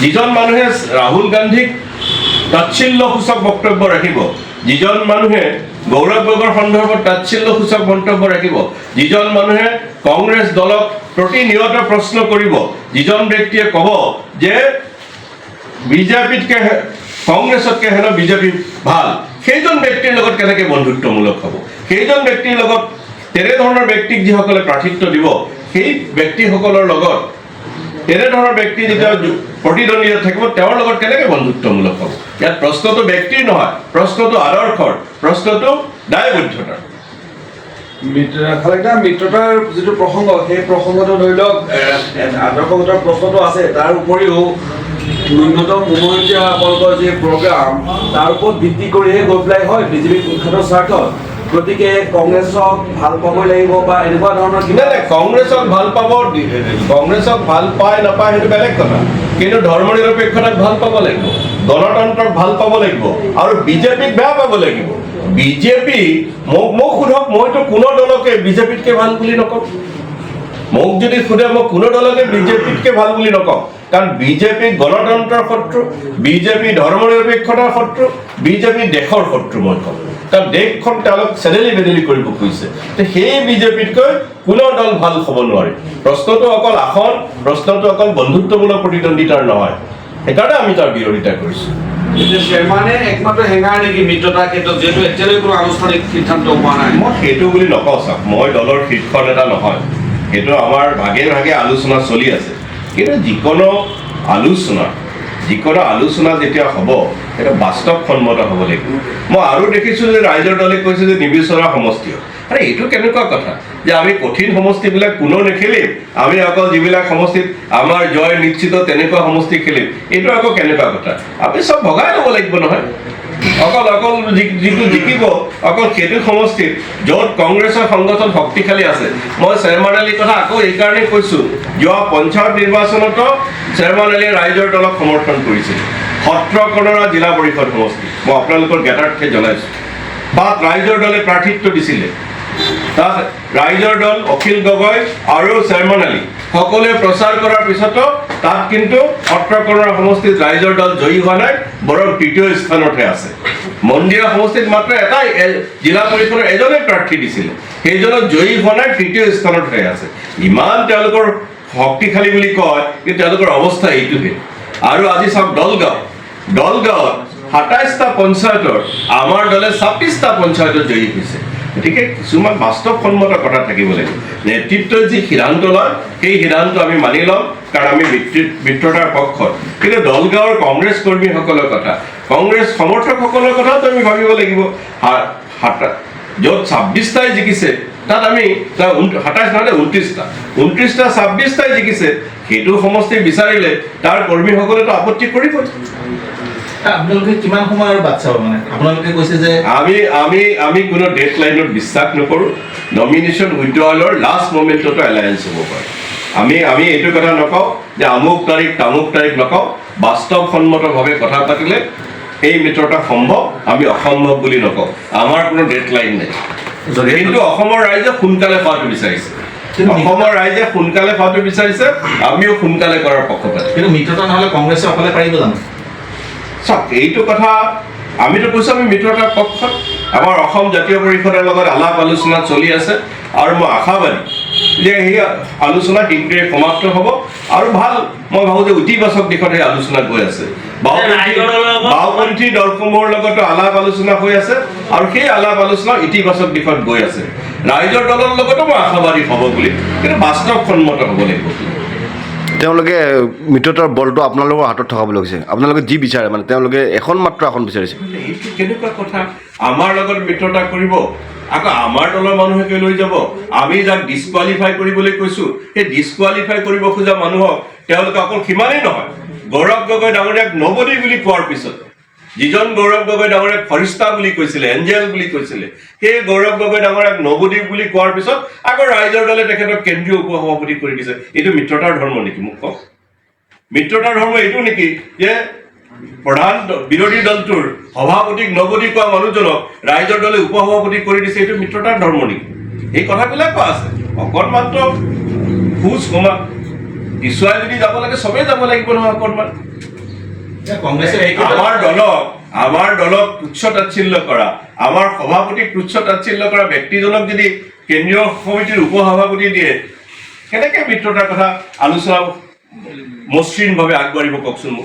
যিজন মানুহে ৰাহুল গান্ধীক তাচ্ছিল্যসূচক বক্তব্য ৰাখিব, যিজন মানুহে গৌৰৱ গগৈৰ সন্দৰ্ভত তাচ্ছিল্যসূচক মন্তব্য ৰাখিব, যিজন মানুহে কংগ্ৰেছ দলক প্ৰতিনিয়ত প্ৰশ্ন কৰিব, যিজন ব্যক্তিয়ে ক'ব যে বিজেপিতকৈ কংগ্ৰেছতকৈ হেনো বিজেপি ভাল, সেইজন ব্যক্তিৰ লগত কেনেকৈ বন্ধুত্বমূলক হ'ব? সেইজন ব্যক্তিৰ লগত তেনেধৰণৰ ব্যক্তিক যিসকলে প্ৰাৰ্থিত্ব দিব, সেই ব্যক্তিসকলৰ লগত তেনেধৰণৰ ব্যক্তি যেতিয়া প্ৰতিদ্বন্দ্বিতা থাকিব, তেওঁৰ লগত কেনেকৈ বন্ধুত্বমূলক হ'ব? ইয়াত প্ৰশ্নটো ব্যক্তিৰ নহয়, প্ৰশ্নটো আদৰ্শৰ, প্ৰশ্নটো দায়বদ্ধতাৰ। মিত্ৰতাৰ যিটো প্ৰসংগ, সেই প্ৰসংগটো ধৰি লওক আদৰ্শগতৰ প্ৰশ্নটো আছে, তাৰ উপৰিও ন্যূনতম উমৈহতীয়া আপোনালোকৰ যি প্ৰগ্ৰাম, তাৰ ওপৰত ভিত্তি কৰিহে গৈ পেলাই হয় বিজেপি উৎখাতৰ স্বাৰ্থত। গতিকে কংগ্ৰেছক ভাল পাবই লাগিব বা এনেকুৱা ধৰণৰ কিবা কংগ্ৰেছক ভাল পাব, কংগ্ৰেছক ভাল পায় নাপায় সেইটো বেলেগ কথা, কিন্তু ধৰ্ম নিৰপেক্ষতাক ভাল পাব লাগিব, গণতন্ত্ৰক ভাল পাব লাগিব, আৰু বিজেপিক বেয়া পাব লাগিব। বিজেপি মোক সোধক, মইতো কোনো দলকে বিজেপিতকৈ ভাল বুলি নকওঁ। মোক যদি সোধে, মই কোনো দলকে বিজেপিতকৈ ভাল বুলি নকওঁ, কাৰণ বিজেপি গণতন্ত্ৰৰ শত্ৰু, বিজেপি ধৰ্ম নিৰপেক্ষতাৰ শত্ৰু, বিজেপি দেশৰ শত্ৰু মই কওঁ। কাৰণ দেশখন তেওঁলোক চেদেলি বেদেলি কৰিব খুজিছে। সেই বিজেপিতকৈ কোনো দল ভাল হ'ব নোৱাৰে। প্ৰশ্নটো অকল আসন, প্ৰশ্নটো অকল বন্ধুত্বমূলক প্ৰতিদ্বন্দ্বিতাৰ নহয়, সেইকাৰণে আমি তাৰ বিৰোধিতা কৰিছোঁ। চেয়াৰমেনে একমাত্ৰ হেঙাৰ নেকি মিত্ৰতাৰ ক্ষেত্ৰত, যিহেতু এতিয়ালৈ কোনো আনুষ্ঠানিক সিদ্ধান্ত হোৱা নাই? মই সেইটো বুলি নকওঁ। চাওক, মই দলৰ শীৰ্ষ নেতা নহয়, সেইটো আমাৰ ভাগে ভাগে আলোচনা চলি আছে। কিন্তু যিকোনো আলোচনা যেতিয়া হ'ব, সেইটো বাস্তৱসন্মত হ'ব লাগিব। মই আৰু দেখিছোঁ যে ৰাইজৰ দলে কৈছে যে নিবিচৰা সমষ্টিও। আৰে এইটো কেনেকুৱা কথা যে আমি কঠিন সমষ্টিবিলাক কোনো নেখেলিম, আমি অকল যিবিলাক সমষ্টিত আমাৰ জয় নিশ্চিত তেনেকুৱা সমষ্টি খেলিম, এইটো আকৌ কেনেকুৱা কথা? আমি চব ভগাই ল'ব লাগিব নহয়। অকল যিটো জিকিব অকল সেইটো সমষ্টিত য'ত কংগ্ৰেছৰ সংগঠন শক্তিশালী আছে। মই শ্বেৰমান আলীৰ কথা আকৌ এইকাৰণেই কৈছোঁ, যোৱা পঞ্চায়ত নিৰ্বাচনতো শ্বেৰমান আলীয়ে ৰাইজৰ দলক সমৰ্থন কৰিছিল। 17 কণৰা জিলা পৰিষদ সমষ্টি মই আপোনালোকৰ জ্ঞাতাৰ্থে জনাইছোঁ। তাত ৰাইজৰ দলে প্ৰাৰ্থিত্ব দিছিলে। তাত ৰাইজৰ দল, অখিল গগৈ আৰু শ্বেৰমান আলী সকলোৱে প্ৰচাৰ কৰাৰ পিছতো তাত কিন্তু 17 কণৰা সমষ্টিত ৰাইজৰ দল জয়ী হোৱা নাই, বৰং তৃতীয় স্থানতহে আছে। মন্দিৰা সমষ্টিত মাত্ৰ এটাই জিলা পৰিষদৰ এজনে প্ৰাৰ্থী দিছিলে, সেইজনক জয়ী হোৱা নাই, তৃতীয় স্থানতহে আছে। ইমান তেওঁলোকৰ শক্তিশালী বুলি কয়, কিন্তু তেওঁলোকৰ অৱস্থা এইটোহে। আৰু আজি চাওক দলগাঁৱত 27টা পঞ্চায়তৰ আমাৰ দলে 26টা পঞ্চায়তত জয়ী হৈছে। গতিকে কিছুমান বাস্তৱসন্মত কথা থাকিব লাগিব। নেতৃত্বই যি সিদ্ধান্ত লয়, সেই সিদ্ধান্ত আমি মানি ল'ম, কাৰণ আমি মিত্ৰতাৰ পক্ষত। কিন্তু দলগাঁৱৰ কংগ্ৰেছ কৰ্মীসকলৰ কথা, কংগ্ৰেছ সমৰ্থকসকলৰ কথাটো আমি ভাবিব লাগিব। য'ত 26টাই জিকিছে, তাত আমি 27 নহ'লে 29টা 26টাই জিকিছে, সেইটো সমষ্টি বিচাৰিলে তাৰ কৰ্মীসকলেতো আপত্তি কৰিবই। আপোনালোকে কিমান সময়ৰ বাট চাব? মানে আপোনালোকে কৈছে যে আমি কোনো ডেড লাইনত বিশ্বাস নকৰোঁ। নমিনেশ্যন উইথড্ৰৱালৰ লাষ্ট মমেণ্টতো এলায়েন্স হ'ব পাৰে। আমি এইটো কথা নকওঁ যে আমুক তাৰিখ তামুক তাৰিখ নকওঁ। বাস্তৱসন্মতভাৱে কথা পাতিলে এই মিত্ৰতা সম্ভৱ, আমি অসম্ভৱ বুলি নকওঁ। আমাৰ কোনো ডেড লাইন নাই। কিন্তু অসমৰ ৰাইজে সোনকালে পোৱাটো বিচাৰিছে, আমিও সোনকালে কৰাৰ পক্ষপাতি। কিন্তু মিত্ৰতা নহ'লে কংগ্ৰেছে অকলে পাৰিব জানো? চাওক, এইটো কথা আমিতো কৈছোঁ আমি মিত্ৰতাৰ পক্ষত। আমাৰ অসম জাতীয় পৰিষদৰ লগত আলাপ আলোচনা চলি আছে, আৰু মই আশাবাদী যে সেই আলোচনা শীঘ্ৰে সমাপ্ত হ'ব। আৰু মই ভাবোঁ যে ইতিবাচক দিশত সেই আলোচনা গৈ আছে। বাওঁপন্থী দলসমূহৰ লগতো আলাপ আলোচনা হৈ আছে, আৰু সেই আলাপ আলোচনা ইতিবাচক দিশত গৈ আছে। ৰাইজৰ দলৰ লগতো মই আশাবাদী হ'ব বুলি, কিন্তু বাস্তৱসন্মত হ'ব লাগিব। তেওঁলোকে মিত্ৰতাৰ বলটো আপোনালোকৰ হাতত থকা বুলি কৈছে। আপোনালোকে যি বিচাৰে, মানে তেওঁলোকে এখন মাত্ৰ আসন বিচাৰিছে। এইটো কেনেকুৱা কথা? আমাৰ লগত মিত্ৰতা কৰিব, আকৌ আমাৰ দলৰ মানুহকে লৈ যাব। আমি যাক ডিছকুৱালিফাই কৰিবলৈ কৈছোঁ, সেই ডিছকুৱালিফাই কৰিব খোজা মানুহক তেওঁলোকে অকল সিমানেই নহয়, গৌৰৱ গগৈ ডাঙৰীয়াক নবদী বুলি কোৱাৰ পিছত, যিজন গৌৰৱ গগৈ ডাঙৰীয়াক ফৰিষ্টা বুলি কৈছিলে, এঞ্জেল বুলি কৈছিলে, সেই গৌৰৱ গগৈ ডাঙৰীয়াক নবদী বুলি কোৱাৰ পিছত আকৌ ৰাইজৰ দলে তেখেতক কেন্দ্ৰীয় উপ সভাপতি কৰি দিছে। এইটো মিত্ৰতাৰ ধৰ্ম নেকি? মোক কওক, মিত্ৰতাৰ ধৰ্ম এইটো নেকি যে প্ৰধান বিৰোধী দলটোৰ সভাপতিক নবদী কোৱা মানুহজনক ৰাইজৰ দলে উপ সভাপতি কৰি দিছে? এইটো মিত্ৰতাৰ ধৰ্ম নেকি? এই কথাবিলাকো আছে। অকণমাত্ৰ পিছুৱাই যদি যাব লাগে চবেই যাব লাগিব নহয় অকণমান কংগ্ৰেছে আমাৰ দলক তুচ্ছ তাচ্ছিল্য কৰা, আমাৰ সভাপতিক তুচ্ছ তাচ্ছিল্য কৰা ব্যক্তিজনক যদি কেন্দ্ৰীয় সমিতিৰ উপসভাপতি দিয়ে, কেনেকৈ মিত্ৰতাৰ কথা আলোচনা মসৃণভাৱে আগবাঢ়িব কওকচোন মোক।